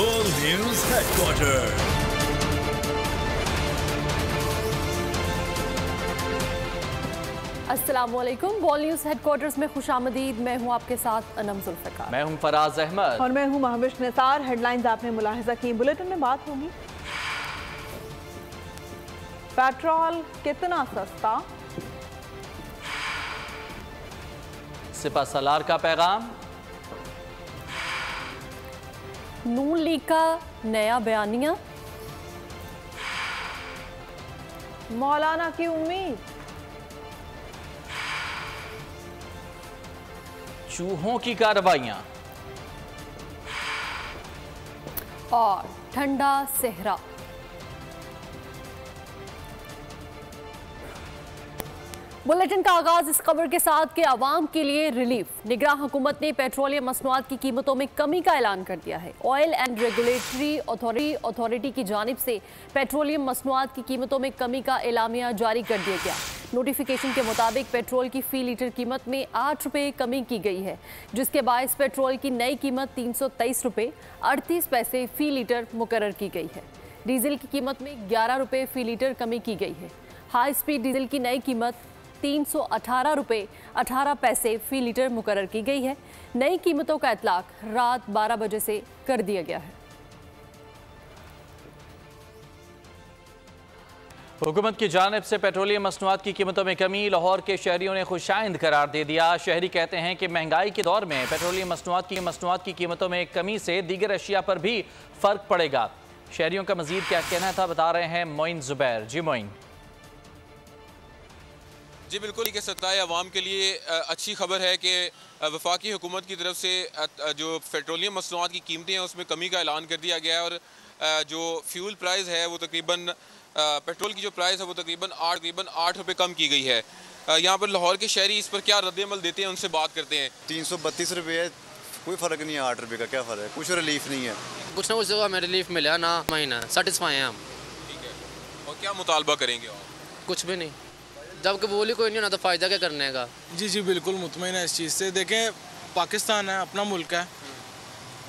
World News Headquarters। अस्सलामुअलैकुम। World news headquarters में खुशामदीद। मैं हूं आपके साथ अनम जुल्फ़िकार। मैं हूं फराज अहमद और मैं हूं महविश निसार। हेडलाइंस आपने मुलाहिजा की। बुलेटिन में बात होगी पेट्रोल कितना सस्ता, सिपा सलार का पैगाम, नून लीग का नया बयानिया, मौलाना की उम्मीद, चूहों की कार्रवाइयां और ठंडा सेहरा। बुलेटिन का आगाज इस खबर के साथ कि आवाम के लिए रिलीफ। निगरान हुकूमत ने पेट्रोलियम मसनूआत की कीमतों में कमी का ऐलान कर दिया है। ऑयल एंड रेगुलेटरी अथॉरिटी की जानिब से पेट्रोलियम मसनूआत की कीमतों में कमी का एलामिया जारी कर दिया गया। नोटिफिकेशन के मुताबिक पेट्रोल की फी लीटर कीमत में 8 रुपये कमी की गई है, जिसके बायस पेट्रोल की नई कीमत 323 रुपये 38 पैसे फी लीटर मुकर्रर की गई है। डीजल की कीमत में 11 रुपये फी लीटर कमी की गई है। हाई स्पीड डीजल की नई कीमत 318 रुपये 18 पैसे फी लीटर मुकर्रर की गई है। नई कीमतों का इतलाक रात 12 बजे से कर दिया गया है। हुकूमत की जानिब से पेट्रोलियम मसनूआत की कीमतों में कमी लाहौर के शहरियों ने खुशाइंद करार दे दिया। शहरी कहते हैं कि महंगाई के दौर में पेट्रोलियम मसनूआत की कीमतों में कमी से दीगर अशिया पर भी फर्क पड़ेगा। शहरियों का मजीद क्या कहना था, बता रहे हैं मोइन जुबैर। जी मोइन। जी बिल्कुल, कि सत्ताए अवाम के लिए अच्छी खबर है कि वफाकी हुकूमत की तरफ से जो पेट्रोलियम मसनूआत की कीमतें हैं उसमें कमी का ऐलान कर दिया गया है। और जो फ्यूल प्राइस है वो तकरीबन पेट्रोल की जो प्राइस है वो तकरीबन 8 रुपये कम की गई है। यहाँ पर लाहौर के शहरी इस पर क्या रद्द-ए-अमल देते हैं, उनसे बात करते हैं। 332 रुपये है, कोई फ़र्क नहीं है। 8 रुपये का क्या फ़र्क है, कुछ रिलीफ नहीं है। कुछ ना कुछ जगह हमें रिलीफ मिला ना, महीना सेटिस्फाई हैं हम। ठीक है, और क्या मुतालबा करेंगे आप? कुछ भी नहीं, जब कबूल ही कोई नहीं होना तो फ़ायदा क्या करने का। जी बिल्कुल मुतमईन है इस चीज़ से। देखें, पाकिस्तान है, अपना मुल्क है,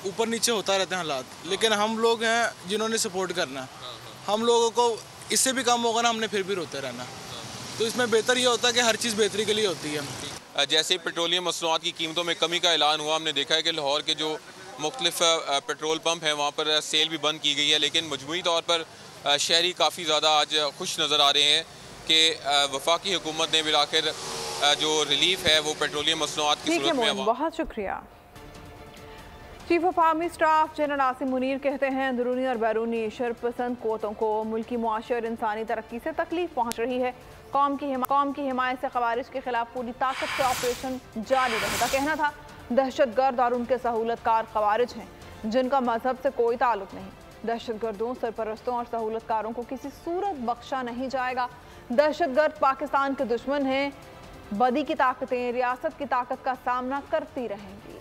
ऊपर नीचे होता रहते हैं हालात, लेकिन हम लोग हैं जिन्होंने सपोर्ट करना है। हम लोगों को इससे भी कम होगा ना, हमने फिर भी रोते रहना। तो इसमें बेहतर ये होता है कि हर चीज़ बेहतरी के लिए होती है। जैसे पेट्रोलियम मसनूआत की कीमतों में कमी का ऐलान हुआ, हमने देखा है कि लाहौर के जो मुख्तलिफ पेट्रोल पंप हैं वहाँ पर सेल भी बंद की गई है, लेकिन मजमूई तौर पर शहरी काफ़ी ज़्यादा आज खुश नज़र आ रहे हैं कि वफाकी हुकूमत ने बिलाखिर जो रिलीफ है वो पेट्रोलियम मसनूआत की सूरत में। बहुत शुक्रिया। Chief of army staff general Asim Munir कहते हैं अंदरूनी और बैरूनी शरपसंद क़ुव्वतों को मुल्की मुआशी और इंसानी तरक्की से तकलीफ पहुँच रही है। कौम की हिमायत से ख़वारिज के खिलाफ पूरी ताकत से ऑपरेशन जारी रहेगा। कहना था दहशतगर्द और उनके सहूलतकार ख़वारिज हैं जिनका मजहब से कोई ताल्लुक नहीं। दहशतगर्दों, सरपरस्तों और सहूलतकारों को किसी सूरत बख्शा नहीं जाएगा। दहशतगर्द पाकिस्तान के दुश्मन हैं। बदी की ताकतें रियासत की ताकत का सामना करती रहेंगी।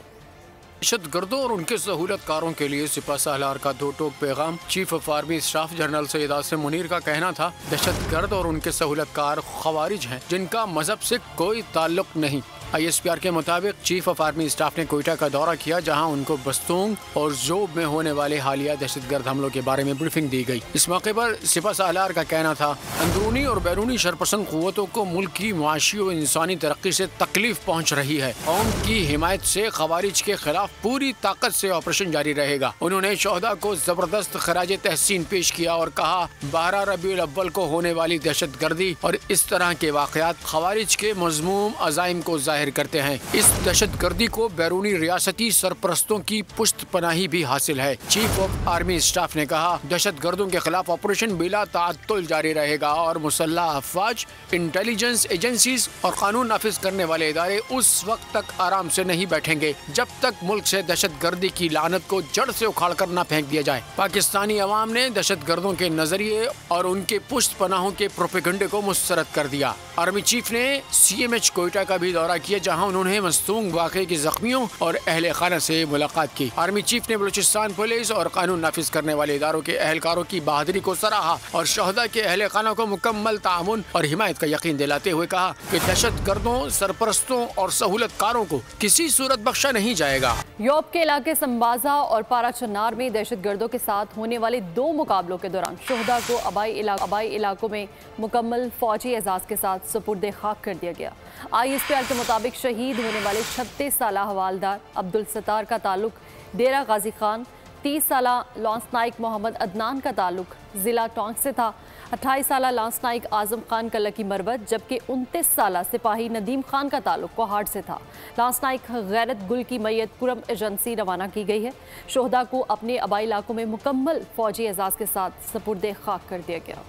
दहशतगर्दों और उनके सहूलतकारों के लिए सिपा सलार का दो टोक पैगाम। Chief of army staff general Syed Asim Munir का कहना था दहशतगर्द और उनके सहूलतकार खवारिज हैं जिनका मजहब से कोई ताल्लुक नहीं। ISPR के मुताबिक चीफ ऑफ आर्मी स्टाफ ने कोयटा का दौरा किया, जहां उनको बस्तूंग और जोब में होने वाले हालिया दहशतगर्द हमलों के बारे में ब्रीफिंग दी गई। इस मौके पर सिपा सलार का कहना था अंदरूनी और बैरूनी शरपसंद क़ुव्वतों को मुल्क की मुआशी और इंसानी तरक्की से तकलीफ पहुँच रही है। कौम की हिमायत से खवारिज के खिलाफ पूरी ताकत से ऑपरेशन जारी रहेगा। उन्होंने शोहदा को जबरदस्त खराज तहसीन पेश किया और कहा 12 रबीउल अव्वल को होने वाली दहशतगर्दी और इस तरह के वाक़यात खवारिज के मज़मूम अज़ाइम को जाहिर करते हैं। इस दहशतगर्दी को बैरूनी रियासती सरपरस्तों की पुष्ट पनाही भी हासिल है। चीफ ऑफ आर्मी स्टाफ ने कहा दहशतगर्दों के खिलाफ ऑपरेशन बिला ताअत्तुल जारी रहेगा और मुसल्लह अफवाज, इंटेलिजेंस एजेंसीज और कानून नाफिज करने वाले इदारे उस वक्त तक आराम से नहीं बैठेंगे जब तक मुल्क से दहशतगर्दी की लानत को जड़ से उखाड़ कर न फेंक दिया जाए। पाकिस्तानी अवाम ने दहशतगर्दों के नजरिए और उनके पुष्ट पनाहों के प्रोपेगेंडे को मुस्तरद कर दिया। आर्मी चीफ ने CMH कोयटा का भी दौरा किया किया, जहाँ उन्होंने मस्तूंग वाक़े के जख्मियों और अहले खाना से मुलाकात की। आर्मी चीफ ने बलूचिस्तान पुलिस और कानून नाफिज करने वाले इदारों के अहलकारों की बहादुरी को सराहा और शहदा के अहले खाना को मुकम्मल तामुन और हिमायत का यकीन दिलाते हुए कहा कि दहशत गर्दों, सरपरस्तों और सहूलतकारों को किसी सूरत बख्शा नहीं जाएगा। योब के इलाके संबाजा और पारा चन्नार में दहशत गर्दों के साथ होने वाले 2 मुकाबलों के दौरान शहदा को आबाई इलाकों में मुकम्मल फौजी एजाज के साथ सुपुर्द खाक कर दिया गया। ISPR के मुताबिक शहीद होने वाले 36 साल हवालदार अब्दुल सत्तार का ताल्लुक डेरा गाजी खान, 30 साल लॉन्स नाइक मोहम्मद अदनान का ताल्लुक जिला टोंक से था, 28 साल लॉन्स नाइक आजम खान का लकी मरवत, जबकि 29 साल सिपाही नदीम खान का ताल्लुक कोहाट से था। लॉन्स नाइक गैरत गुल की मैयत कुरम एजेंसी रवाना की गई है। शोहदा को अपने आबाई इलाकों में मुकम्मल फौजी एजाज के साथ सुपुर्द खाक कर दिया गया।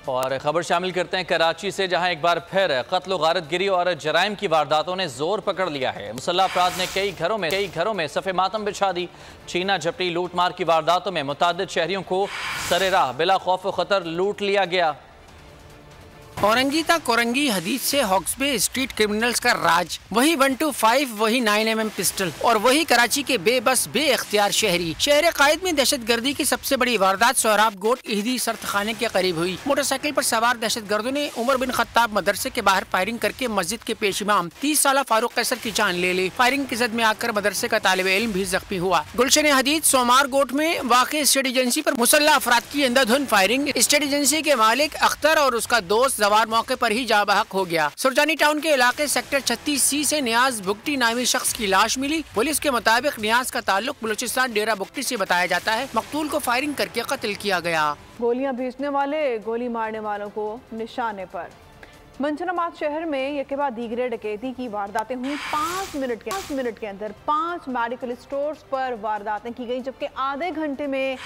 और खबर शामिल करते हैं कराची से, जहां एक बार फिर कत्ल गारतगिरी और जराइम की वारदातों ने जोर पकड़ लिया है। मुसल्लह अफराद ने कई घरों में सफ़े मातम बिछा दी। छीना झपटी लूटमार की वारदातों में मुतादिद शहरियों को सरे राह बिला खौफ व खतर लूट लिया गया। औरंगी तक कोरंगी हदीद से हॉक्सबे स्ट्रीट क्रिमिनल्स का राज, वही 125, वही 9mm पिस्टल और वही कराची के बेबस बेइख्तियार शहरी। शहर कायद में दहशत गर्दी की सबसे बड़ी वारदात सोहराब गोट इहदी सरतखाने के करीब हुई। मोटरसाइकिल पर सवार दहशत गर्दों ने उमर बिन खत्ताब मदरसे के बाहर फायरिंग करके मस्जिद के पेश इमाम 30 साल फारूक कैसर की जान ले ली। फायरिंग की जद में आकर मदरसे का तालिब इल्म भी जख्मी हुआ। गुलशन हदीद सोमार गोट में वाक़ई स्टेट एजेंसी पर मुसल्लह अफराद की अंधाधुंध फायरिंग। स्टेट एजेंसी के मालिक अख्तर और उसका दोस्त जवार मौके पर ही जा बहक हो गया। सुरजानी टाउन के इलाके सेक्टर 36C से नियाज बुगटी नामी शख्स की लाश मिली। पुलिस के मुताबिक नियाज का ताल्लुक बलूचिस्तान डेरा बुगटी से बताया जाता है। मकतूल को फायरिंग करके कत्ल किया गया। गोलियां भेजने वाले गोली मारने वालों को निशाने पर। मंशनाबाद शहर में एक के बाद दीगरे डकैती की वारदातें हुई। 5 मिनट के अंदर 5 मेडिकल स्टोर्स पर वारदातें की गई, जबकि आधे घंटे में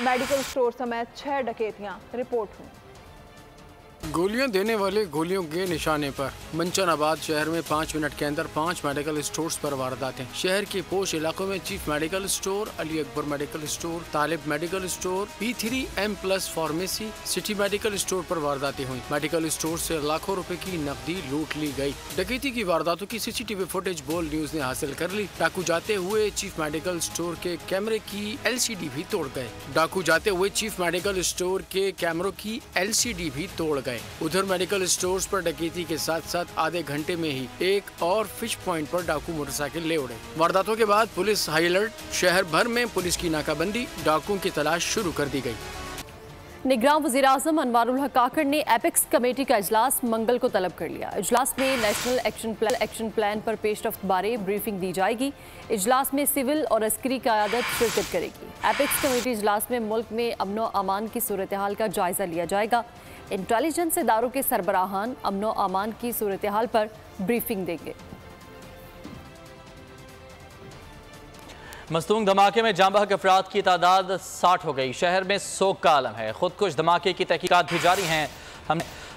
मेडिकल स्टोर समेत 6 डकैतियां रिपोर्ट हुई। गोलियां देने वाले गोलियों के निशाने पर। मंचनाबाद शहर में 5 मिनट के अंदर 5 मेडिकल स्टोर्स पर वारदातें। शहर के पोश इलाकों में chief medical store, Ali Akbar medical store, Talib medical store, P3M+ pharmacy, city medical store पर वारदातें हुई। मेडिकल स्टोर से लाखों रुपए की नकदी लूट ली गई। डकैती की वारदातों की CCTV फुटेज बोल न्यूज ने हासिल कर ली। डाकू जाते हुए चीफ मेडिकल स्टोर के कैमरे की LCD भी तोड़ गए। उधर मेडिकल स्टोर्स पर डकैती के साथ साथ आधे घंटे में ही एक और फिश पॉइंट पर डाकू मोटरसाइकिल ले उड़े। वारदातों के बाद पुलिस हाई अलर्ट। शहर भर में पुलिस की नाकाबंदी, डाकुओं की तलाश शुरू कर दी गई। निगरान वज़ीर आज़म अनवारुल हक काकड़ ने एपेक्स कमेटी का इजलास मंगल को तलब कर लिया। इजलास में नेशनल एक्शन प्लान पर पेशरफ्त बारे ब्रीफिंग दी जाएगी। इजलास में सिविल और अस्करी क़यादत शिरकत करेगी। एपेक्स कमेटी इजलास में मुल्क में अमनो अमान की सूरत हाल का जायजा लिया जाएगा। इंटेलिजेंस इदारों के सरबराहान अमनो अमान की सूरत हाल पर ब्रीफिंग देंगे। मस्तूंग धमाके में जाँ बहक अफराद की तादाद 60 हो गई। शहर में सोग का आलम है। खुदकुश धमाके की तहकीकात भी जारी हैं।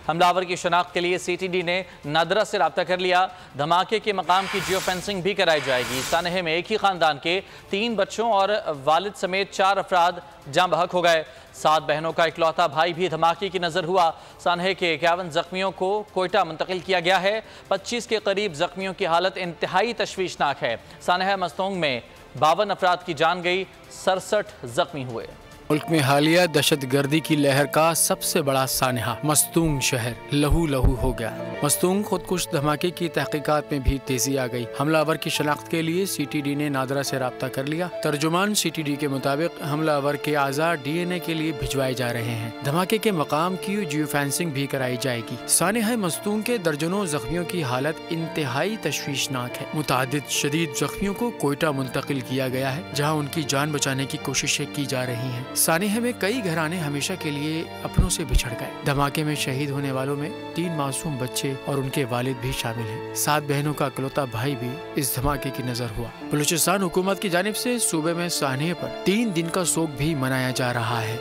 हमलावर की शनाख्त के लिए CTD ने नादरा से रब्ता कर लिया। धमाके के मकाम की जियो फेंसिंग भी कराई जाएगी। सानहे में एक ही खानदान के 3 बच्चों और वालिद समेत 4 अफराद जाँ बहक हो गए। 7 बहनों का इकलौता भाई भी धमाके की नज़र हुआ। सानहे के 51 जख्मियों को कोयटा मुंतकिल किया गया है। 25 के करीब जख्मियों की हालत इंतहाई तशवीशनाक है। सानहा मस्तूंग में 52 अफराद की जान गई, 67 जख्मी हुए। मुल्क में हालिया दहशत गर्दी की लहर का सबसे बड़ा सानहा मस्तूंग शहर लहू लहू हो गया। मस्तूंग खुदकुश धमाके की तहकीकात में भी तेजी आ गई। हमलावर की शनाख्त के लिए CTD ने नादरा से रब्ता कर लिया। तर्जुमान CTD के मुताबिक हमलावर के आज़ा DNA के लिए भिजवाए जा रहे हैं। धमाके के मकाम की जियो फेंसिंग भी कराई जाएगी। सानहा मस्तूंग के दर्जनों जख्मियों की हालत इंतहाई तशवीशनाक है। मुतादिद शदीद जख्मियों को कोयटा मुंतकिल किया गया है, जहाँ उनकी जान बचाने की कोशिशें की जा रही हैं। सानहा में कई घराने हमेशा के लिए अपनों से बिछड़ गए। धमाके में शहीद होने वालों में 3 मासूम बच्चे और उनके वालिद भी शामिल हैं। 7 बहनों का इकलौता भाई भी इस धमाके की नजर हुआ। बलूचिस्तान हुकूमत की जानिब से सूबे में सानहे पर 3 दिन का सोग भी मनाया जा रहा है।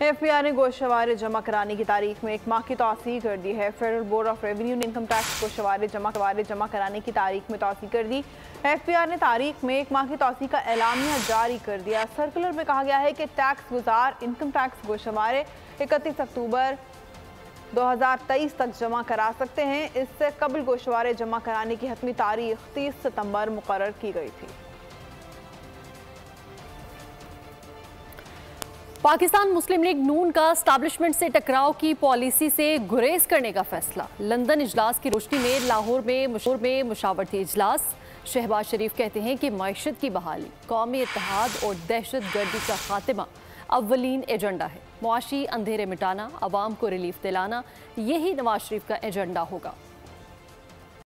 FBI ने गोशवारे जमा कराने की तारीख में 1 माह की तौसीह कर दी है। फेडरल बोर्ड ऑफ रेवेन्यू ने इनकम टैक्स गोशवारे जमा कराने की तारीख में तौसीह कर दी। FBI ने तारीख में 1 माह की तौसीह का एलामिया जारी कर दिया। सर्कुलर में कहा गया है कि टैक्स गुजार इनकम टैक्स गोशवारे 31 अक्टूबर 2023 तक जमा करा सकते हैं। इससे कबल गोशवारे जमा कराने की हतमी तारीख 30 सितंबर मुकर्रर की गई थी। पाकिस्तान मुस्लिम लीग नून का एस्टैब्लिशमेंट से टकराव की पॉलिसी से गुरेज करने का फैसला। लंदन इजलास की रोशनी में लाहौर में मुशावरती इजलास। शहबाज शरीफ कहते हैं कि मईशत की बहाली, कौमी इत्तेहाद और दहशत गर्दी का खात्मा अव्वलीन एजेंडा है। मुआशी अंधेरे मिटाना, अवाम को रिलीफ दिलाना, यही नवाज शरीफ का एजेंडा होगा।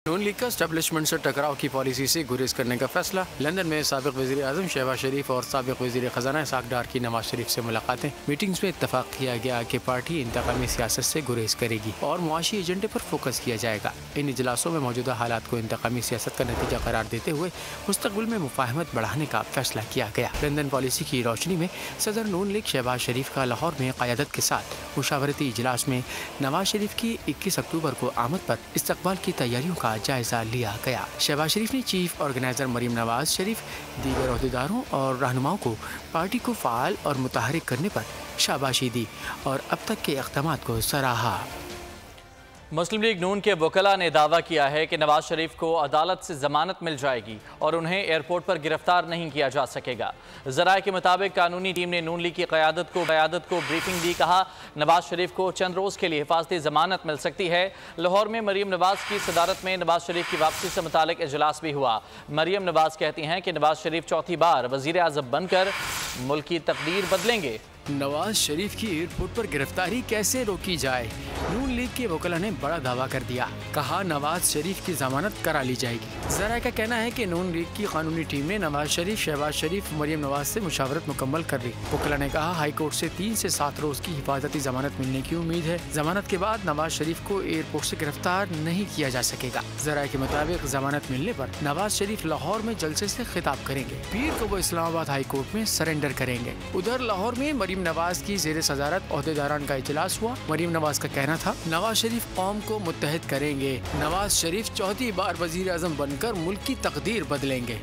नून लीग का एस्टैब्लिशमेंट से टकराव की पॉलिसी से गुरेज करने का फैसला। लंदन में साबिक वज़ीर आज़म शहबाज शरीफ और साबिक वज़ीर ख़जाना इसहाक़ डार की नवाज शरीफ से मुलाकातें। मीटिंग्स में इत्तफाक किया गया कि पार्टी इंतकामी सियासत से गुरेज करेगी और मुआशी एजेंडे पर फोकस किया जाएगा। इन इजलासों में मौजूदा हालात को इंतकामी सियासत का नतीजा करार देते हुए मुस्तक़बिल में मुफाहमत बढ़ाने का फैसला किया गया। लंदन पॉलिसी की रोशनी में सदर नून लीग शहबाज शरीफ का लाहौर में क़यादत के साथ मुशावरती इजलास में नवाज शरीफ की 21 अक्टूबर को आमद पर इस्तकबाल की तैयारियों का जायजा लिया गया। शहबाज शरीफ ने चीफ ऑर्गेनाइजर मरीम नवाज शरीफ, दीगर अहदेदारों और रहनुमाओं को पार्टी को फ़ाल और मुतहरिक करने पर शाबाशी दी और अब तक के इक़दामात को सराहा। मुस्लिम लीग नून के वकला ने दावा किया है कि नवाज शरीफ को अदालत से जमानत मिल जाएगी और उन्हें एयरपोर्ट पर गिरफ्तार नहीं किया जा सकेगा। ज़राए के मुताबिक कानूनी टीम ने नून लीग की क़यादत को ब्रीफिंग दी। कहा, नवाज शरीफ को चंद रोज़ के लिए हिफाजती जमानत मिल सकती है। लाहौर में मरीम नवाज की सदारत में नवाज शरीफ की वापसी से मुतालिक इजलास भी हुआ। मरीम नवाज कहती हैं कि नवाज शरीफ चौथी बार वज़ीर आज़म बनकर मुल्क की तकदीर बदलेंगे। नवाज शरीफ की एयरपोर्ट पर गिरफ्तारी कैसे रोकी जाए? नून लीग के वकला ने बड़ा दावा कर दिया। कहा, नवाज शरीफ की जमानत करा ली जाएगी। ज़राए का कहना है कि नून लीग की कानूनी टीम ने नवाज शरीफ, शहबाज शरीफ, मरीम नवाज से मुशावरत मुकम्मल कर ली। वकला ने कहा, हाई कोर्ट से 3 से 7 रोज की हिफाजती जमानत मिलने की उम्मीद है। जमानत के बाद नवाज शरीफ को एयरपोर्ट से गिरफ्तार नहीं किया जा सकेगा। ज़राए के मुताबिक जमानत मिलने पर नवाज शरीफ लाहौर में जलसे से खिताब करेंगे। पीर को वो इस्लामाबाद हाई कोर्ट में सरेंडर करेंगे। उधर लाहौर में मरीम नवाज की ज़ेरे सदारत ओहदेदारान का इजलास हुआ। मरीम नवाज का कहना था, नवाज शरीफ कौम को मुत्तहिद करेंगे। नवाज शरीफ चौथी बार वज़ीर आज़म बनकर मुल्क की तकदीर बदलेंगे।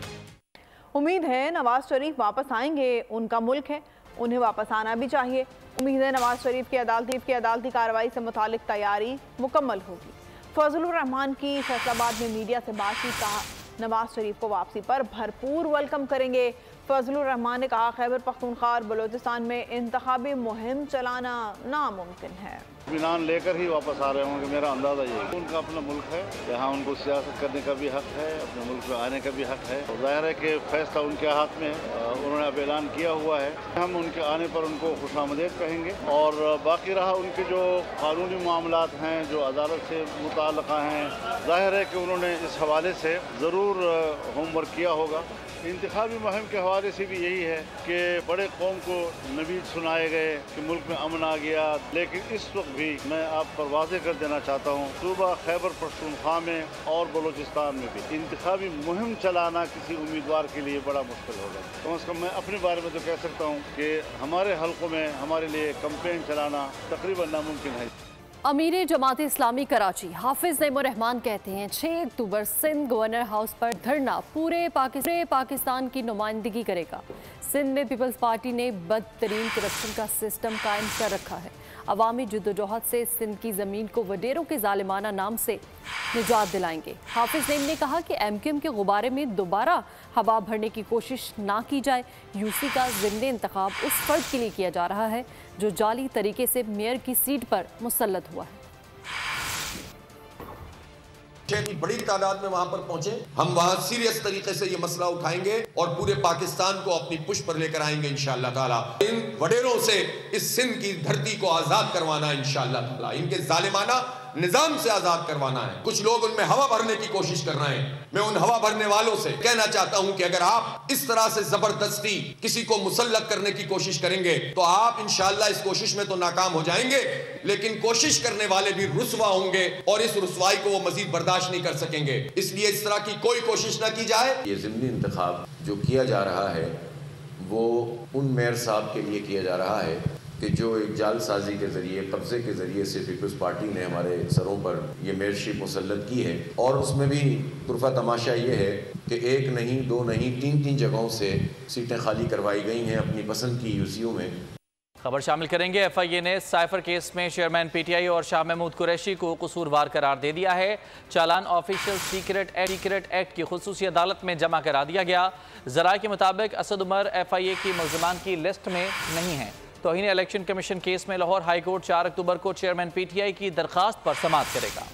उम्मीद है नवाज शरीफ वापस आएंगे। उनका मुल्क है, उन्हें वापस आना भी चाहिए। उम्मीद है नवाज शरीफ की अदालती कार्रवाई से मुतालिक तैयारी मुकम्मल होगी। फजलुर रहमान की फैसलाबाद में मीडिया से बातचीत। कहा, नवाज शरीफ को वापसी पर भरपूर वेलकम करेंगे। फजलुर रहमान ने कहा, खैबर पख्तूनख्वा और बलोचिस्तान में इंतखाबी मुहिम चलाना नामुमकिन है। इत्मीनान लेकर ही वापस आ रहे होंगे, मेरा अंदाज़ा ये है। उनका अपना मुल्क है, यहाँ उनको सियासत करने का भी हक है, अपने मुल्क में आने का भी हक है। जाहिर है कि फैसला उनके हाथ में है। उन्होंने अब ऐलान किया हुआ है। हम उनके आने पर उनको खुशामदीद कहेंगे। और बाकी रहा उनके जो कानूनी मामलात हैं, जो अदालत से मुताल्लिक़ हैं, जाहिर है कि उन्होंने इस हवाले से ज़रूर होमवर्क किया होगा। इंतखाबी मुहिम के हवाले से भी यही है कि बड़े कौम को नवीद सुनाए गए कि मुल्क में अमन आ गया। लेकिन इस वक्त भी मैं आप पर वाज़ेह कर देना चाहता हूँ, सूबा खैबर पख्तूनख्वा में और बलोचिस्तान में भी इंतखाबी मुहिम चलाना किसी उम्मीदवार के लिए बड़ा मुश्किल होगा। कम से कम मैं अपने बारे में तो कह सकता हूँ कि हमारे हलकों में हमारे लिए कैंपेन चलाना तकरीबन नामुमकिन है। अमीर जमात इस्लामी कराची हाफिज नईमुर रहमान कहते हैं 6 अक्टूबर सिंध गवर्नर हाउस पर धरना पूरे पाकिस्तान की नुमाइंदगी करेगा। सिंध में पीपल्स पार्टी ने बदतरीन करप्शन का सिस्टम कायम कर रखा है। अवामी जद्दोजहद से सिंध की ज़मीन को वडेरों के जालिमाना नाम से निजात दिलाएंगे। हाफिज नईम ने कहा कि एमक्यूएम के गुब्बारे में दोबारा हवा भरने की कोशिश ना की जाए। यूसी का ज़िमनी इंतखाब उस फर्द के लिए किया जा रहा है जो जाली तरीके से मेयर की सीट पर मुसल्लत हुआ है। की बड़ी तादाद में वहां पर पहुंचे, हम वहां सीरियस तरीके से ये मसला उठाएंगे और पूरे पाकिस्तान को अपनी पुश पर लेकर आएंगे इंशाअल्लाह ताला। इन वडेरों से इस सिंध की धरती को आजाद करवाना है इंशाअल्लाह ताला, इनके जालिमाना निजाम से आजाद करवाना है। कुछ लोग उनमें हवा भरने की कोशिश कर रहे हैं। मैं उन हवा भरने वालों से कहना चाहता हूं कि अगर आप इस तरह से जबरदस्ती किसी को मुसल्लत करने की कोशिश करेंगे तो आप इंशाअल्लाह इस कोशिश में तो नाकाम हो जाएंगे, लेकिन कोशिश करने वाले भी रुस्वा होंगे और इस रुस्वाई को वो मजीद बर्दाश्त नहीं कर सकेंगे। इसलिए इस तरह की कोई कोशिश ना की जाए। ये ज़िमनी इंतखाब जो किया जा रहा है वो उन मेयर साहब के लिए किया जा रहा है कि जो एक जालसाजी के ज़रिए, कब्ज़े के ज़रिए से पीपल्स पार्टी ने हमारे सरों पर ये मेयरशिप मुसल्लत की है। और उसमें भी तुरफा तमाशा ये है कि 1 नहीं 2 नहीं 3 जगहों से सीटें खाली करवाई गई हैं अपनी पसंद की यूसीओ में। खबर शामिल करेंगे। FIA ने साइफर केस में चेयरमैन PTI और शाह महमूद कुरैशी को कसूरवार करार दे दिया है। चालान ऑफिशियल सीक्रेट एक्ट की खुसूसी अदालत में जमा करा दिया गया। जराये के मुताबिक असद उमर FIA की मुल्ज़िमान की लिस्ट में नहीं है। तौहीन इलेक्शन कमीशन केस में लाहौर हाई कोर्ट 4 अक्टूबर को चेयरमैन PTI की दरखास्त पर समाअत करेगा।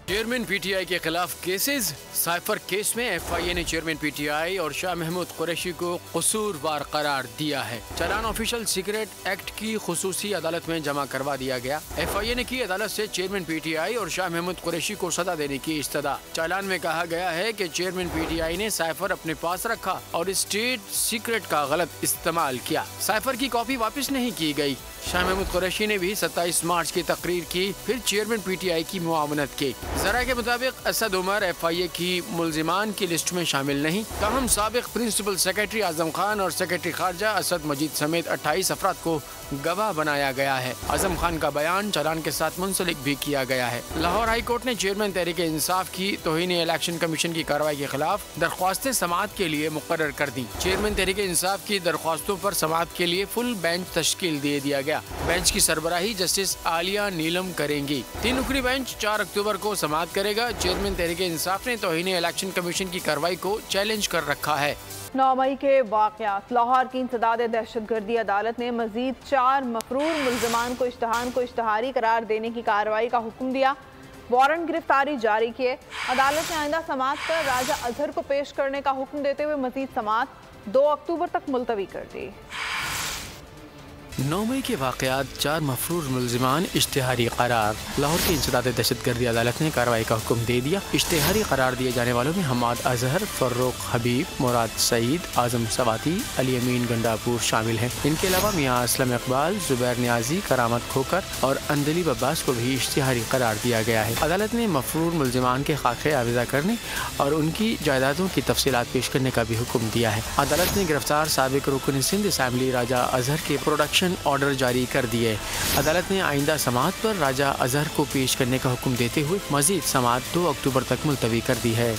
चेयरमैन PTI के खिलाफ केसेस। साइफर केस में FIA ने चेयरमैन PTI और शाह महमूद कुरैशी को कसूरवार करार दिया है। चालान ऑफिशियल सीक्रेट एक्ट की खुसूसी अदालत में जमा करवा दिया गया। FIA ने की अदालत से चेयरमैन PTI और शाह महमूद कुरैशी को सजा देने की इस्तदा। चालान में कहा गया है कि चेयरमैन PTI ने साइफर अपने पास रखा और स्टेट सीक्रेट का गलत इस्तेमाल किया। साइफर की कॉपी वापस नहीं की गई। शाह महमूद कुरैशी ने भी 27 मार्च की तकरीर की, फिर चेयरमैन PTI की मुआवनत की। ज़राए के मुताबिक असद उमर FIA की मुल्जिमान की लिस्ट में शामिल नहीं। ताहम साबिक प्रिंसिपल सेक्रेटरी आजम खान और सेक्रेटरी खारजा असद मजीद समेत 28 अफराद को गवाह बनाया गया है। आजम खान का बयान चालान के साथ मुंसलिक भी किया गया है। लाहौर हाई कोर्ट ने चेयरमैन तहरीक इंसाफ की तौहीन इलेक्शन कमीशन की कार्रवाई के खिलाफ दरख्वास्तें समाअत के लिए मुकर्रर कर दी। चेयरमैन तहरीक इंसाफ की दरख्वास्तों पर समाअत के लिए फुल बेंच तश्कील दे दिया गया। बेंच की सरबराही जस्टिस आलिया नीलम करेंगी। 3 रुकनी बेंच 4 अक्टूबर को समाअत करेगा। चेयरमैन तहरीक इंसाफ ने तौहीन इलेक्शन कमीशन की कार्रवाई को चैलेंज कर रखा है। 9 मई के वाक़यात। लाहौर की इंसदाद दहशतगर्दी अदालत ने मजीद 4 मफरूर मुल्ज़िमान को इश्तहारी करार देने की कार्रवाई का हुक्म दिया। वारंट गिरफ्तारी जारी किए। अदालत ने आइंदा समाअत पर राजा अजहर को पेश करने का हुक्म देते हुए मजीद समाअत 2 अक्टूबर तक मुलतवी कर दी। 9 मई के वाक़यात। 4 मफरूर मुल्ज़िमान इश्तिहारी करार। लाहौर की इंसदाद दहशतगर्दी अदालत ने कार्रवाई का हुक्म दे दिया। इश्तिहारी करार दिए जाने वालों में हमाद अजहर, फर्रुख हबीब, मुराद सईद, आजम सवाती, अली अमीन गंडापुर शामिल हैं। इनके अलावा मियाँ असलम इकबाल, जुबैर न्याजी, करामत खोकर और अंदलीब अब्बास को भी इश्तिहारी करार दिया गया है। अदालत ने मफरूर मुल्ज़िमान के खाके आविज़ा करने और उनकी जायदादों की तफसीलात पेश करने का भी हुक्म दिया है। अदालत ने गिरफ्तार साबिक रुकन सिंध असम्बली राजा अजहर के प्रोडक्शन ऑर्डर जारी कर दिए। अदालत ने आइंदा समाअत पर राजा अजहर को पेश करने का हुक्म देते हुए मजीद समाअत 2 अक्टूबर तक मुलतवी कर दी है।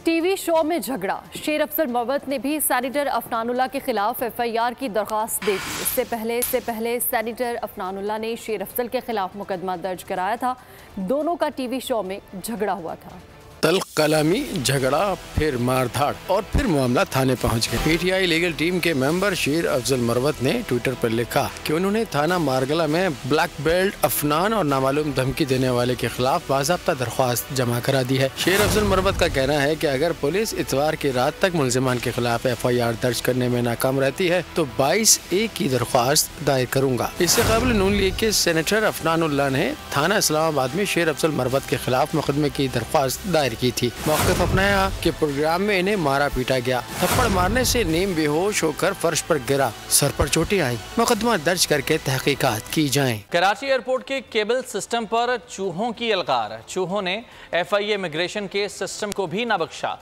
टीवी शो में झगड़ा। शेर अफजल मरवत ने भी सेनेटर अफनानुल्लाह के खिलाफ FIR की दरख्वास्त दे दी। इससे पहले सेनेटर अफनानुल्लाह ने शेर अफजल के खिलाफ मुकदमा दर्ज कराया था। दोनों का टीवी शो में झगड़ा हुआ था। तल्ख कलामी, झगड़ा, फिर मारधाड़ और फिर मामला थाने पहुंच गया। PTI लीगल टीम के मेंबर शेर अफजल मरवत ने ट्विटर पर लिखा कि उन्होंने थाना मारगला में ब्लैक बेल्ट अफनान और नामालूम धमकी देने वाले के खिलाफ बाज़ाब्ता दरख्वास्त जमा करा दी है। शेर अफजल मरवत का कहना है कि अगर पुलिस इतवार की रात तक मुल्जिमान के खिलाफ FIR दर्ज करने में नाकाम रहती है तो 22A की दरख्वास्त दायर करूँगा। इससे कबल नून लीग के सेनेटर अफनानुल्लाह ने थाना इस्लामाबाद में शेर अफजल मरवत के खिलाफ मुकदमे की दरख्वास्त दायर की थी। मौक़िफ़ अपनाया कि प्रोग्राम में इन्हें मारा पीटा गया। थप्पड़ मारने से नीम बेहोश होकर फर्श पर गिरा, सर पर चोटें आई। मुकदमा दर्ज करके तहकीकात की जाएं। कराची एयरपोर्ट के केबल सिस्टम पर चूहों की अलकार। चूहों ने FIA इमिग्रेशन के सिस्टम को भी न बख्शा।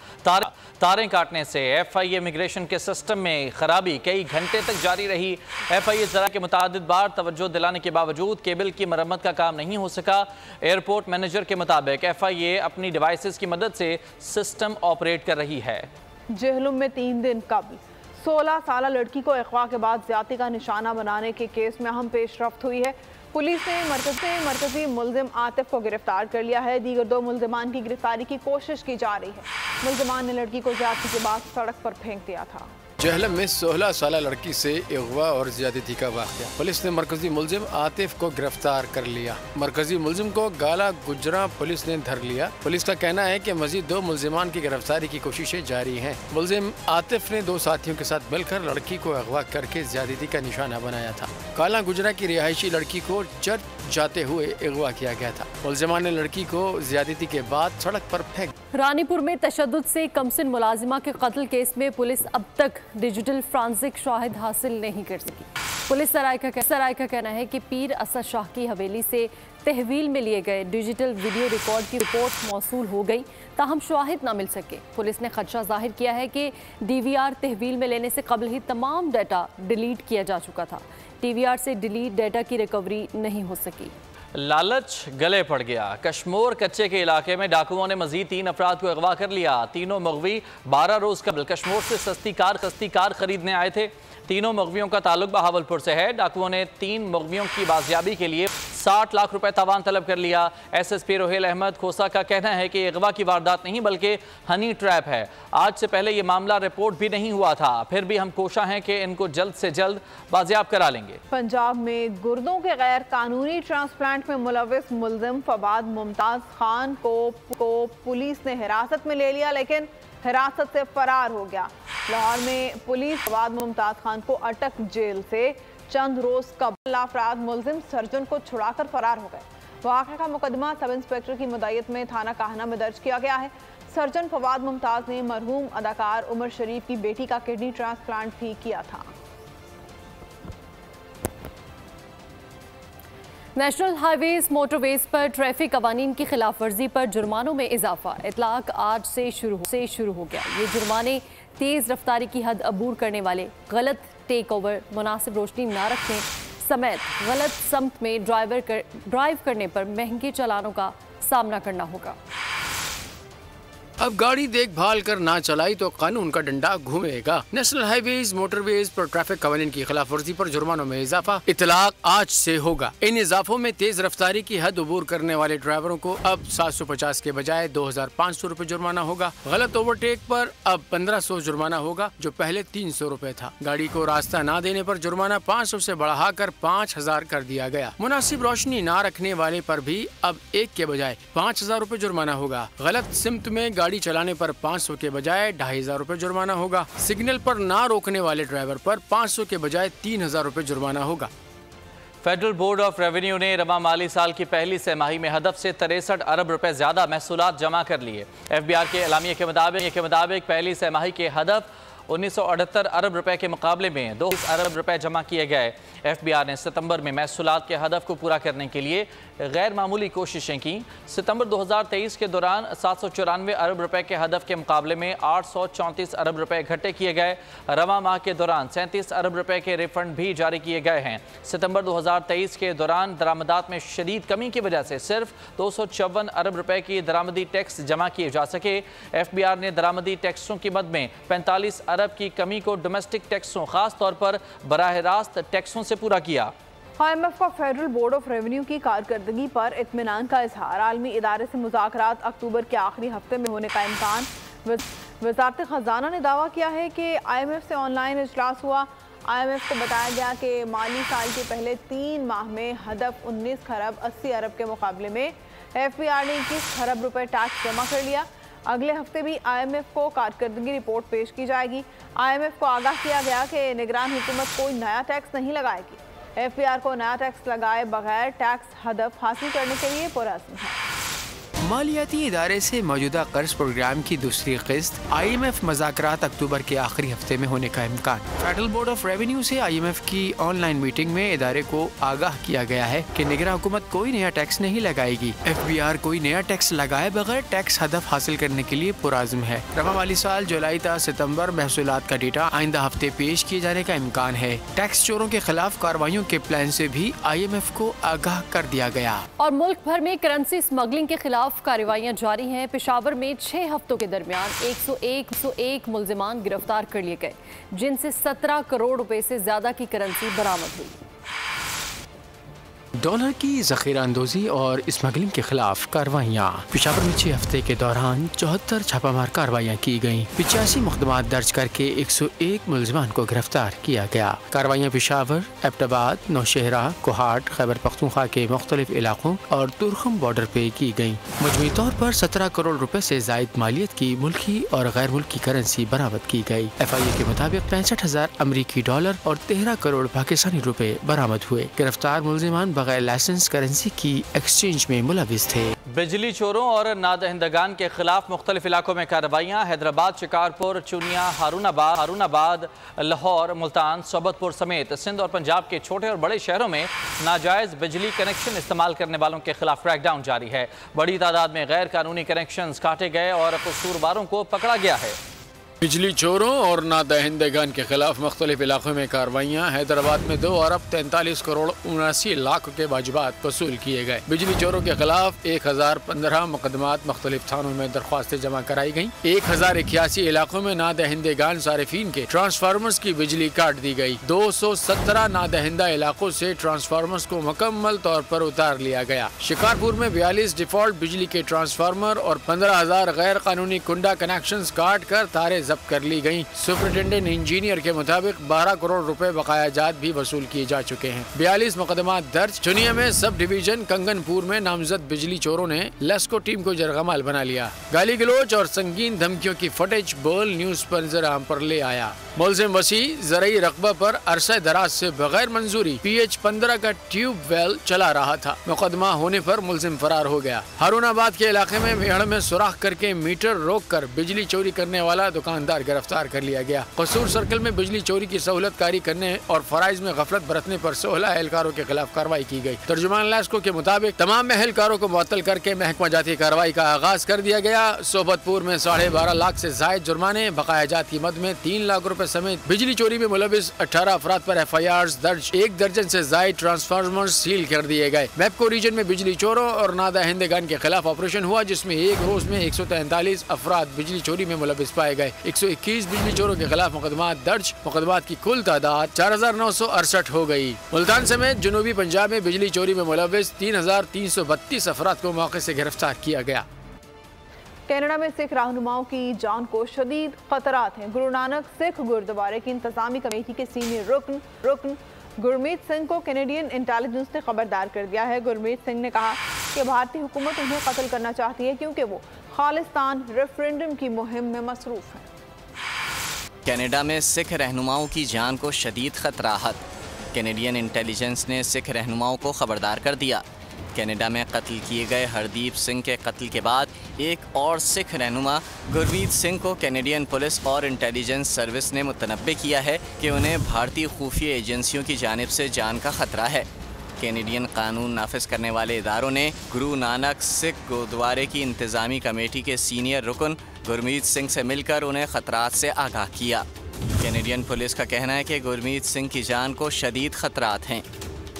तारें काटने से FIA इमिग्रेशन के सिस्टम में खराबी कई घंटे तक जारी रही। FIA ज़रा के मुतादिद बार तवज्जो दिलाने के बावजूद केबल की मरम्मत का काम नहीं हो सका। एयरपोर्ट मैनेजर के मुताबिक FIA अपनी डिवाइसेस की मदद से सिस्टम ऑपरेट कर रही है। जेहलुम में 3 दिन कबल 16 साला लड़की को अगवा के बाद ज्यादती का निशाना बनाने के केस में अहम पेशरफ्त हुई है। पुलिस ने मरकजी मुल्जिम आतिफ को गिरफ्तार कर लिया है। दीगर 2 मुल्जिमान की गिरफ्तारी की कोशिश की जा रही है। मुल्जिमान ने लड़की को ज्यादती के बाद सड़क पर फेंक दिया था। जेहलम में 16 साला लड़की से अगवा और ज्यादती का वाक़या। पुलिस ने मरकजी मुल्जिम आतिफ को गिरफ्तार कर लिया। मरकजी मुल्जिम को गाला गुजरा पुलिस ने धर लिया। पुलिस का कहना है कि मजीद 2 मुल्जिमान की गिरफ्तारी की कोशिशें जारी हैं। मुल्जिम आतिफ ने 2 साथियों के साथ मिलकर लड़की को अगवा करके ज्यादती का निशाना बनाया था। काला गुजरा की रिहायशी लड़की को चर्च जाते हुए अगवा किया गया था। मुल्जिमान ने लड़की को ज्यादती के बाद सड़क पर फेंक। रानीपुर में तशद्दुद से कमसिन मुलाजिमा के कत्ल केस में पुलिस अब तक डिजिटल फ्रांसिक शाहिद हासिल नहीं कर सकी। पुलिस सराय का कहना है कि पीर असद शाह की हवेली से तहवील में लिए गए डिजिटल वीडियो रिकॉर्ड की रिपोर्ट मौसूल हो गई, ताहम शाहिद न मिल सके। पुलिस ने खदशा जाहिर किया है कि DVR तहवील में लेने से कबल ही तमाम डाटा डिलीट किया जा चुका था। DVR से डिलीट डाटा की रिकवरी नहीं हो सकी। लालच गले पड़ गया। कश्मोर कच्चे के इलाके में डाकुओं ने मजीद 3 अफराद को अगवा कर लिया। तीनों मगवी 12 रोज कबल कश्मोर से सस्ती कार खरीदने आए थे। तीनों मगवियों का ताल्लुक बहावलपुर से है। डाकुओं ने 3 मगवियों की बाजियाबी के लिए 60 लाख रुपए तावान तलब कर लिया। SSP रोहेल अहमद खोसा का कहना है कि अगवा की वारदात नहीं बल्कि हनी ट्रैप है। आज से पहले ये मामला रिपोर्ट भी नहीं हुआ था, फिर भी हम कोशा हैं कि इनको जल्द से जल्द बाजियाब करा लेंगे। पंजाब में गुर्दों के गैर कानूनी ट्रांसप्लांट में मुलविस मुल्जिम फवाद मुमताज खान को पुलिस ने हिरासत में ले लिया, लेकिन हिरासत से फरार हो गया। लाहौर में पुलिस फवाद मुमताज खान को अटक जेल से चंद रोज कबल अफराद मुल्जिम सर्जन को छुड़ाकर फरार हो गए। वाक़े का मुकदमा सब इंस्पेक्टर की मुदायत में थाना काहना में दर्ज किया गया है। सर्जन फवाद मुमताज ने मरहूम अदाकार उमर शरीफ की बेटी का किडनी ट्रांसप्लांट भी किया था। नेशनल हाईवेज मोटरवेज पर ट्रैफिक कवानीन की खिलाफ वर्जी पर जुर्मानों में इजाफा। इतलाक आज से शुरू हो गया। ये जुर्माने तेज़ रफ्तारी की हद अबूर करने वाले, गलत टेक ओवर, मुनासिब रोशनी ना रखने समेत गलत समत में ड्राइव करने पर महंगे चालानों का सामना करना होगा। अब गाड़ी देखभाल कर ना चलाई तो कानून का डंडा घूमेगा। नेशनल हाईवेज मोटरवेज पर ट्रैफिक कवानीन की खिलाफ वर्जी पर जुर्मानों में इजाफा। इतलाक आज से होगा। इन इजाफों में तेज रफ्तारी की हद अबूर करने वाले ड्राइवरों को अब 750 के बजाय 2500 रुपए जुर्माना होगा। गलत ओवरटेक पर अब 1500 जुर्माना होगा, जो पहले 300 रुपए था। गाड़ी को रास्ता ना देने पर जुर्माना 500 से बढ़ाकर 5000 कर दिया गया। मुनासिब रोशनी ना रखने वाले पर भी अब 1 के बजाय 5000 रुपए जुर्माना होगा। गलत सिमत में गाड़ी चलाने पर 500 के बजाय 2500 रुपए जुर्माना होगा। सिग्नल पर ना रोकने वाले ड्राइवर पर 500 के बजाय 3000 रुपए जुर्माना होगा। फेडरल बोर्ड ऑफ रेवेन्यू ने रवा माली साल की पहली तिमाही में हदफ से 63 अरब रुपए ज्यादा महसूलात जमा कर लिए। FBI के एलामिया के मुताबिक पहली तिमाही के हदफ 1978 अरब रुपए के मुकाबले में 20 अरब रुपए जमा किए गए। FBI ने सितंबर में महसूलात के हदफ को पूरा करने के लिए गैर मामूली कोशिशें की। सितंबर 2023 के दौरान 794 अरब रुपए के हदफ के मुकाबले में 834 अरब रुपए इकट्ठे किए गए। रवा माह के दौरान 37 अरब रुपए के रिफंड भी जारी किए गए हैं। सितंबर 2023 के दौरान दरामदात में शदीद कमी की वजह से सिर्फ 254 अरब रुपए की दरामदी टैक्स जमा किए जा सके। FBI ने दरामदी टैक्सों की मद में 45 अरब की कमी को डोमेस्टिक टैक्सों, खास तौर पर बराह रास्त टैक्सों से पूरा किया। IMF का फेडरल बोर्ड ऑफ रेवेन्यू की कारकर्दगी पर इत्मीनान का इजहार। आलमी इदारे से मुज़ाकरात अक्टूबर के आखिरी हफ्ते में होने का इम्कान। वज़ारत ख़जाना ने दावा किया है कि IMF से ऑनलाइन इजलास हुआ। IMF को बताया गया कि माली साल के पहले 3 माह में हदफ 19 खरब 80 अरब के मुकाबले में FBI ने 21 खरब रुपए टैक्स जमा कर लिया। अगले हफ्ते भी IMF को कारकर्दगी रिपोर्ट पेश की जाएगी। IMF को आगाह किया गया कि निगरान हुकूमत कोई नया टैक्स नहीं लगाएगी। FBI को नया टैक्स लगाए बगैर टैक्स हदफ हासिल करने के लिए पुरअज़्म है। मालियाती इदारे से मौजूदा कर्ज प्रोग्राम की दूसरी किस्त। IMF मुज़ाकरात अक्टूबर के आखिरी हफ्ते में होने का इम्कान। फेडरल बोर्ड ऑफ रेवेन्यू से IMF की ऑनलाइन मीटिंग में इदारे को आगाह किया गया है कि निगरान हुकूमत कोई नया टैक्स नहीं लगाएगी। FBR कोई नया टैक्स लगाए बगैर टैक्स हदफ हासिल करने के लिए पुरअज़्म है। रवा माली साल जुलाई ta सितंबर महसूलात का डेटा आइंदा हफ्ते पेश किए जाने का इम्कान है। टैक्स चोरों के खिलाफ कार्रवाइयों के प्लान से भी IMF को आगाह कर दिया गया। और मुल्क भर में करेंसी स्मगलिंग के खिलाफ कार्रवाइयां जारी हैं। पेशावर में 6 हफ्तों के दरमियान 101 मुल्जिमान गिरफ्तार कर लिए गए, जिनसे 17 करोड़ रुपए से ज्यादा की करेंसी बरामद हुई। डॉलर की जखीरा अंदोजी और स्मगलिंग के खिलाफ कार्रवाइयाँ। पेशावर में 6 हफ्ते के दौरान 74 छापामार कार्रवाइयाँ की गयी। 85 मुकदमात दर्ज करके 101 मुल्जिमान को गिरफ्तार किया गया। कार्रवाइयाँ पेशावर, एबटाबाद, नौशहरा, कोहाट, खैबर पख्तूनख्वा के मुख्तलिफ इलाकों और तुरखम बॉर्डर पे की गयी। मजमूई तौर पर 17 करोड़ रुपए से जायद मालियत की मुल्की और गैर मुल्की करेंसी बरामद की गयी। FIA के मुताबिक 65,000 अमरीकी डॉलर और 13 करोड़ पाकिस्तानी रुपए बरामद हुए। गिरफ्तार मुल्जिमान बगैर लाइसेंस करेंसी की एक्सचेंज में मुलविस थे। बिजली चोरों और नादहिंदगान के खिलाफ मुख्तलिफ इलाकों में कार्रवाइयाँ। हैदराबाद, शिकारपुर, चुनिया, हारूनाबाद, लाहौर, मुल्तान, सोबतपुर समेत सिंध और पंजाब के छोटे और बड़े शहरों में नाजायज़ बिजली कनेक्शन इस्तेमाल करने वालों के खिलाफ क्रैकडाउन जारी है। बड़ी तादाद में गैर कानूनी कनेक्शन काटे गए और कसूरवारों को पकड़ा गया है। बिजली चोरों और नादहिंदगान के खिलाफ मुख्तलिफ इलाकों में कार्रवाइयाँ। हैदराबाद में 2 अरब 43 करोड़ 79 लाख के वाजिबात वसूल किए गए। बिजली चोरों के खिलाफ 1015 मुकदमात मुख्तलिफ थानों में दरख्वास्तें जमा कराई गयी। 1081 इलाकों में नादहिंदगान सारिफीन के ट्रांसफार्मर्स की बिजली काट दी गयी। 217 नादहिंदा इलाकों से ट्रांसफार्मर्स को मुकम्मल तौर पर उतार लिया गया। शिकारपुर में 42 डिफॉल्ट बिजली के ट्रांसफार्मर और 15,000 गैर कानूनी कुंडा कनेक्शन काट कर तारे जब्त कर ली गयी। सुपरिटेंडेंट इंजीनियर के मुताबिक 12 करोड़ रुपए बकाया जात भी वसूल किए जा चुके हैं। 42 मुकदमात दर्ज। चुनिया में सब डिवीजन कंगनपुर में नामजद बिजली चोरों ने लेस्को टीम को जरगमाल बना लिया। गाली गलोच और संगीन धमकियों की फुटेज बोल न्यूज पर नजर आम पर ले आया। मुलजिम वसी ज़राई रकबा पर अरसा दराज से बगैर मंजूरी PH-15 का ट्यूब वेल चला रहा था। मुकदमा होने पर मुलजिम फरार हो गया। हारूनाबाद के इलाके में मेहड़ में सुराख करके मीटर रोक कर बिजली चोरी करने वाला दुकानदार गिरफ्तार कर लिया गया। कसूर सर्कल में बिजली चोरी की सहूलत कारी करने और फराइज में गफलत बरतने पर 16 एहलकारों के खिलाफ कार्रवाई की गई। तर्जुमान लेस्को के मुताबिक तमाम एहलकारों को मुअत्तल करके महकमा जाती कार्रवाई का आगाज कर दिया गया। सोबतपुर में 12.5 लाख से जायद जुर्माने, बकाया जात की मद में 3 लाख रुपए समेत बिजली चोरी में मुलविस 18 अफराद पर FIRs दर्ज। 1 दर्जन से जायद ट्रांसफार्मर सील कर दिए गए। मैपको रीजन में बिजली चोरों और नादहिंदगान के खिलाफ ऑपरेशन हुआ, जिसमें एक रोज में 143 अफराद बिजली चोरी में मुलविस पाए गए। 121 बिजली चोरों के खिलाफ मुकदमात दर्ज। मुकदमात की कुल तादाद 4,968 हो गई। मुल्तान समेत जनूबी पंजाब में बिजली चोरी में मुलविस 3,332 अफराद को मौके से गिरफ्तार किया गया। कनाडा में सिख रहनुमाओं की जान को शदीद खतरात हैं। गुरु नानक सिख गुरुद्वारे की इंतजामी कमेटी के सीनियर रुकन गुरमीत सिंह को कैनेडियन इंटेलिजेंस ने खबरदार कर दिया है। गुरमीत सिंह ने कहा कि भारतीय हुकूमत उन्हें कत्ल करना चाहती है क्योंकि वो खालिस्तान रेफरेंडम की मुहिम में मसरूफ है। कनाडा में सिख रहनुमाओं की जान को शदीद खतराहत। कैनेडियन इंटेलिजेंस ने सिख रहनुमाओं को खबरदार कर दिया। कनाडा में कत्ल किए गए हरदीप सिंह के कत्ल के बाद एक और सिख रहनुमा गुरमीत सिंह को कैनेडियन पुलिस और इंटेलिजेंस सर्विस ने मुतनब्बे किया है कि उन्हें भारतीय खुफिया एजेंसियों की जानिब से जान का खतरा है। कैनेडियन कानून नाफिज करने वाले इदारों ने गुरु नानक सिख गुरुद्वारे की इंतज़ामी कमेटी के सीनियर रुकन गुरमीत सिंह से मिलकर उन्हें खतरात से आगाह किया। कैनेडियन पुलिस का कहना है कि गुरमीत सिंह की जान को शदीद खतरात हैं,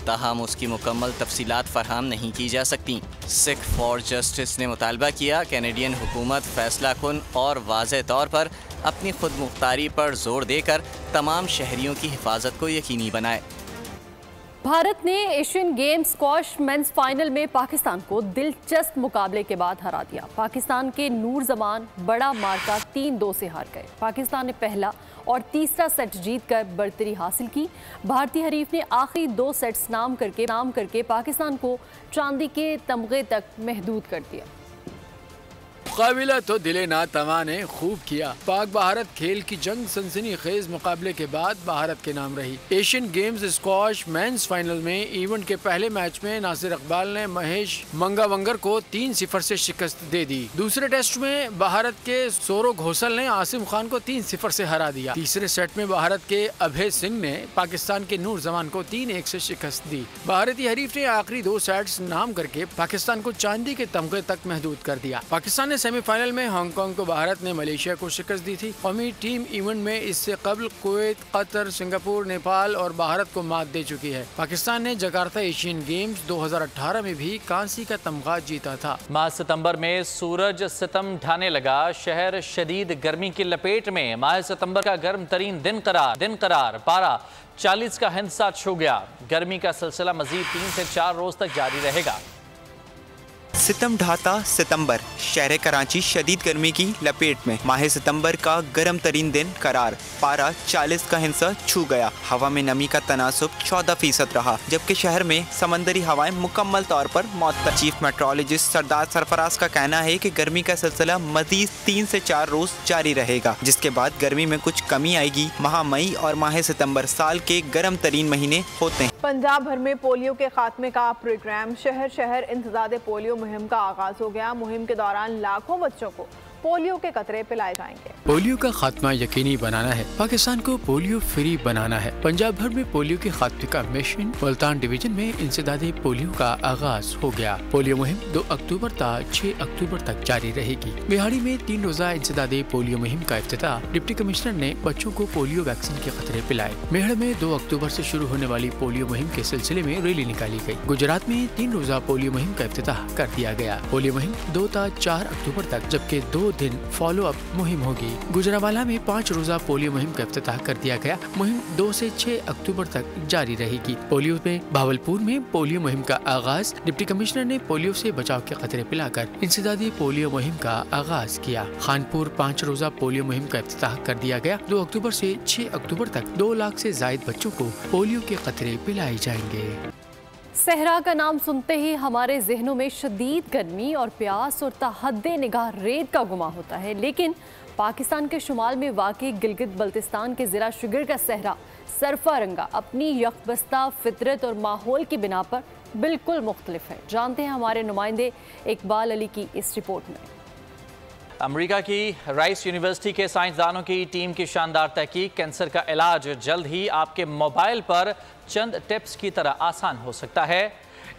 ताहम उसकी मुकम्मल तफसीलात फराहम नहीं की जा सकती। सिख फॉर जस्टिस ने मुतालबा किया कैनेडियन हुकूमत फैसला कुन और वाज़ेह तौर पर अपनी खुद मुख्तारी पर जोर देकर तमाम शहरियों की हिफाजत को यकीनी बनाए। भारत ने Asian Games squash men's final में पाकिस्तान को दिलचस्प मुकाबले के बाद हरा दिया। पाकिस्तान के नूर जमान बड़ा मार्का 3-2 से हार गए। पाकिस्तान ने पहला और तीसरा सेट जीतकर बढ़तरी हासिल की। भारतीय हरीफ ने आखिरी 2 सेट्स नाम करके पाकिस्तान को चांदी के तमगे तक महदूद कर दिया। मुकाबला तो दिले ना तवा ने खूब किया। पाक भारत खेल की जंग सनसनी खेज मुकाबले के बाद भारत के नाम रही। Asian Games squash men's final में इवेंट के पहले मैच में नासिर इकबाल ने महेश मंगावंगर को 3-0 से शिकस्त दे दी। दूसरे टेस्ट में भारत के सौरव घोषल ने आसिम खान को 3-0 से हरा दिया। तीसरे सेट में भारत के अभय सिंह ने पाकिस्तान के नूर जमान को 3-1 से शिकस्त दी। भारतीय हरीफ ने आखिरी 2 सेट्स नाम करके पाकिस्तान को चांदी के तमगे तक महदूद कर दिया। पाकिस्तान ने सेमीफाइनल में हांगकांग को भारत ने मलेशिया को शिकस्त दी थी। कौमी टीम इवेंट में इससे कबल कुवैत, कतर, सिंगापुर, नेपाल और भारत को मात दे चुकी है। पाकिस्तान ने जकार्ता एशियन गेम्स 2018 में भी कांसी का तमगा जीता था। माह सितंबर में सूरज सितम ढाने लगा। शहर शदीद गर्मी की लपेट में। माह सितंबर का गर्म तरीन दिन करार पारा 40 का हिंसा छू गया। गर्मी का सिलसिला मजीद 3 से 4 रोज तक जारी रहेगा। सितम ढाता सितंबर, शहर कराची शदीद गर्मी की लपेट में। माह सितंबर का गर्म तरीन दिन करार, पारा 40 का हिंसा छू गया। हवा में नमी का तनासुब 14% रहा, जबकि शहर में समंदरी हवाएं मुकम्मल तौर पर मअतल। चीफ मेट्रोलॉजिस्ट सरदार सरफराज का कहना है कि गर्मी का सिलसिला मजीद 3 से 4 रोज जारी रहेगा, जिसके बाद गर्मी में कुछ कमी आएगी। माह मई और माह सितंबर साल के गर्म तरीन महीने होते हैं। पंजाब भर में पोलियो के खात्मे का प्रोग्राम शहर शहर इंतजाद पोलियो मुहिम का आगाज हो गया। मुहिम के दौरान लाखों बच्चों को पोलियो के कतरे पिलाए जाएंगे। पोलियो का खात्मा यकीनी बनाना है, पाकिस्तान को पोलियो फ्री बनाना है। पंजाब भर में पोलियो के खात्मे का मिशन। मुल्तान डिवीजन में इंसदादे पोलियो का आगाज हो गया। पोलियो मुहिम 2 अक्टूबर से 6 अक्टूबर तक जारी रहेगी। बिहाड़ी में 3 रोजा इंसदादे पोलियो मुहिम का इफ्तिताह। डिप्टी कमिश्नर ने बच्चों को पोलियो वैक्सीन के खतरे पिलाए। मेहड़ में 2 अक्टूबर से शुरू होने वाली पोलियो मुहिम के सिलसिले में रैली निकाली गई। गुजरात में 3 रोजा पोलियो मुहिम का इफ्तिताह कर दिया गया। पोलियो मुहिम 2 से 4 अक्टूबर तक, जबकि 2 दिन फॉलो अप मुहिम होगी। गुजरावाला में 5 रोजा पोलियो मुहिम का इफ्तिताह कर दिया गया। मुहिम 2 से 6 अक्टूबर तक जारी रहेगी। पोलियो में भावलपुर में पोलियो मुहिम का आगाज। डिप्टी कमिश्नर ने पोलियो से बचाव के खतरे पिलाकर इंसदादी पोलियो मुहिम का आगाज किया। खानपुर 5 रोजा पोलियो मुहिम का इफ्तिताह कर दिया गया। 2 अक्टूबर से 6 अक्टूबर तक 2 लाख से जायद बच्चों को पोलियो के खतरे पिलाए जाएंगे। सहरा का नाम सुनते ही हमारे जहनों में शदीद गर्मी और प्यास और तहद्दे निगाह रेत का गुमा होता है, लेकिन पाकिस्तान के शुमाल में वाक़ई गिलगित बल्तिस्तान के ज़िला शुगर का सहरा सरफा रंगा अपनी यकबस्ता फितरत और माहौल की बिना पर बिल्कुल मुख्तलिफ है। जानते हैं हमारे नुमाइंदे इकबाल अली की इस रिपोर्ट में। अमेरिका की राइस यूनिवर्सिटी के साइंसदानों की टीम की शानदार तहकीक। कैंसर का इलाज जल्द ही आपके मोबाइल पर चंद टिप्स की तरह आसान हो सकता है।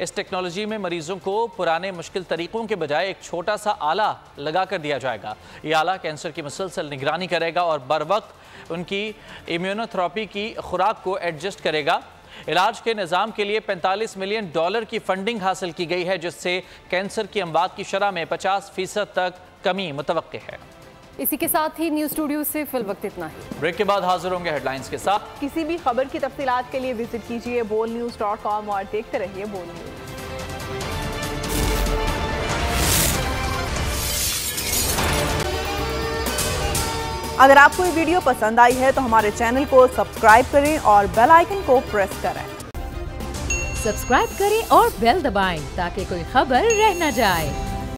इस टेक्नोलॉजी में मरीजों को पुराने मुश्किल तरीकों के बजाय एक छोटा सा आला लगा कर दिया जाएगा। ये आला कैंसर की मुसलसल निगरानी करेगा और बर वक्त उनकी इम्यूनोथेरेपी की खुराक को एडजस्ट करेगा। इलाज के निज़ाम के लिए $45 मिलियन की फंडिंग हासिल की गई है, जिससे कैंसर की अमवात की शरह में 50% तक कमी मुतवक्के है। इसी के साथ ही न्यूज़ स्टूडियो से फिल वक्त इतना ही। ब्रेक के बाद हाजिर होंगे हेडलाइंस के साथ। किसी भी खबर की तफसीलात के लिए विजिट कीजिए bolnews.com और देखते रहिए बोल न्यूज़। अगर आपको ये वीडियो पसंद आई है तो हमारे चैनल को सब्सक्राइब करें और बेल आइकन को प्रेस करें। सब्सक्राइब करें और बेल दबाएं ताकि कोई खबर रह न जाए।